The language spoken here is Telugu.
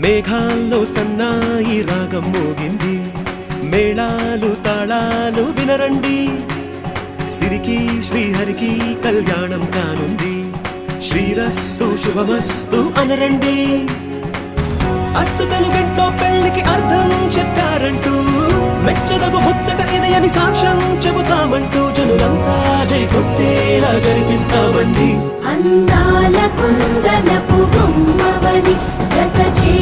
మేఘాల్లో సన్నాయి రాగం మోగింది, మేళాలు తాళాలు వినరండి. సిరికి శ్రీహరికి కళ్యాణం కానుంది, శ్రీరస్తు శుభమస్తు అనరండి. అచ్చ తెలుగింట్లో పెళ్లికి అర్థం చెప్పారంటూ, మెచ్చదగు ముచ్చట ఇది అని సాక్ష్యం చెబుతామంటూ, జనులంతా జై కొట్టేలా జరిపిస్తామండి. అందాల కుందనపు బొమ్మవని జత చే